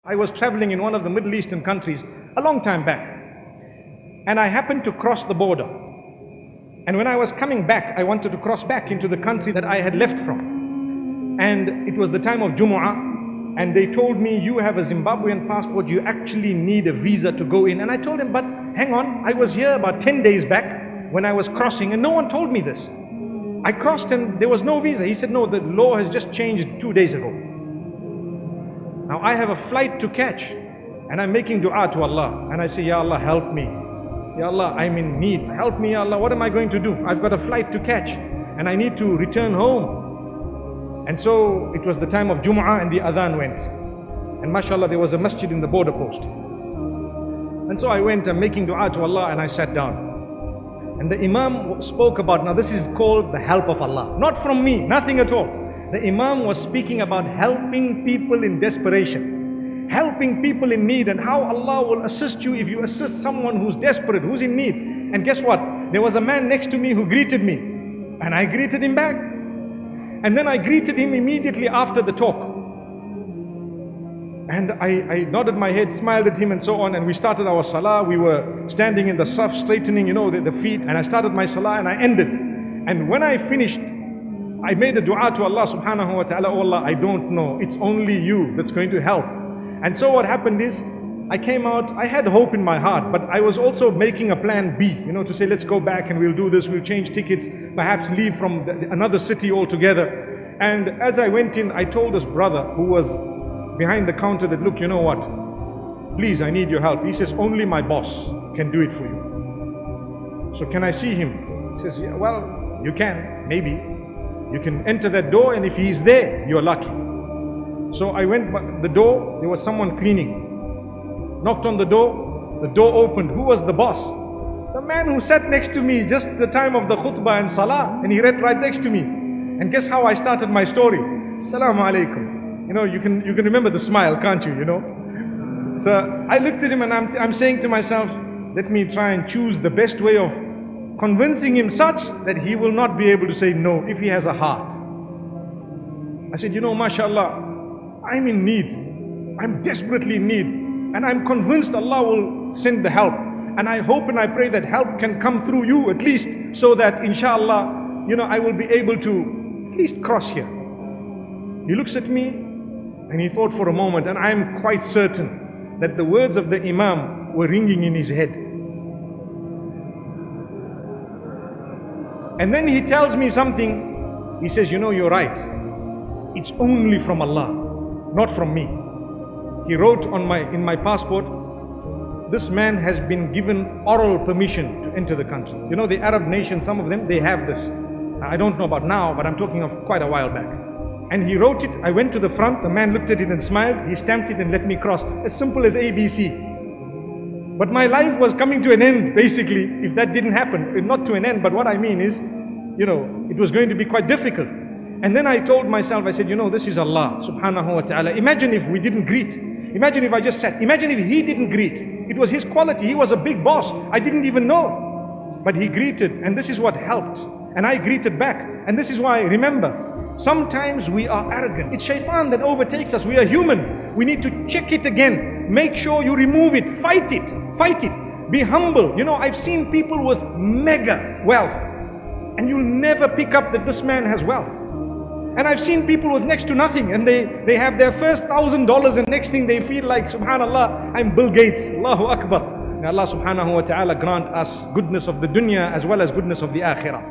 I was traveling in one of the Middle Eastern countries a long time back, and I happened to cross the border. And when I was coming back, I wanted to cross back into the country that I had left from. And it was the time of Jumu'ah, and they told me, you have a Zimbabwean passport, you actually need a visa to go in. And I told them, but hang on, I was here about 10 days back when I was crossing, and no one told me this. I crossed and there was no visa. He said, no, the law has just changed 2 days ago. Now I have a flight to catch, and I'm making dua to Allah, and I say, Ya Allah, help me. Ya Allah, I'm in need. Help me, Ya Allah. What am I going to do? I've got a flight to catch, and I need to return home. And so it was the time of Jumu'ah, and the adhan went. And mashallah, there was a masjid in the border post. And so I went, I'm making dua to Allah, and I sat down. And the Imam spoke about, now this is called the help of Allah. Not from me, nothing at all. The Imam was speaking about helping people in desperation, helping people in need, and how Allah will assist you if you assist someone who's desperate, who's in need. And guess what? There was a man next to me who greeted me, and I greeted him back. And then I greeted him immediately after the talk. And I nodded my head, smiled at him and so on, and we started our salah. We were standing in the saf, straightening, the feet, and I started my salah and I ended. And when I finished, I made a dua to Allah subhanahu wa ta'ala, oh Allah, I don't know, it's only you that's going to help. And so what happened is, I came out, I had hope in my heart, but I was also making a plan B, to say, let's go back and we'll do this, we'll change tickets, perhaps leave from another city altogether. And as I went in, I told this brother who was behind the counter that, look, you know what, please, I need your help. He says, only my boss can do it for you. So can I see him? He says, yeah, well, you can, maybe. You can enter that door, and if he's there, you're lucky. So I went by the door, there was someone cleaning. Knocked on the door opened. Who was the boss? The man who sat next to me just the time of the khutbah and salah, and he read right next to me. And guess how I started my story? Assalamu alaikum. You can remember the smile, can't you? So I looked at him and I'm saying to myself, let me try and choose the best way of convincing him such that he will not be able to say no if he has a heart. I said, mashallah, I'm in need. I'm desperately in need. And I'm convinced Allah will send the help. And I hope and I pray that help can come through you at least, so that inshallah, I will be able to at least cross here. He looks at me and he thought for a moment, and I'm quite certain that the words of the Imam were ringing in his head. And then he tells me something. He says, you're right. It's only from Allah, not from me. He wrote in my passport, this man has been given oral permission to enter the country. The Arab nations, some of them, they have this. I don't know about now, but I'm talking of quite a while back. And he wrote it. I went to the front, the man looked at it and smiled. He stamped it and let me cross. As simple as ABC. But my life was coming to an end, basically, if that didn't happen. Not to an end, but what I mean is, it was going to be quite difficult. And then I told myself, I said, this is Allah subhanahu wa ta'ala. Imagine if we didn't greet. Imagine if I just sat. Imagine if he didn't greet. It was his quality. He was a big boss. I didn't even know. But he greeted, and this is what helped. And I greeted back. And this is why, remember, sometimes we are arrogant. It's shaitan that overtakes us. We are human. We need to check it again. Make sure you remove it. Fight it. Fight it. Be humble. I've seen people with mega wealth, and you'll never pick up that this man has wealth. And I've seen people with next to nothing, and they have their first $1,000, and next thing they feel like, subhanallah, I'm Bill Gates. Allahu Akbar. May Allah subhanahu wa ta'ala grant us goodness of the dunya as well as goodness of the akhirah.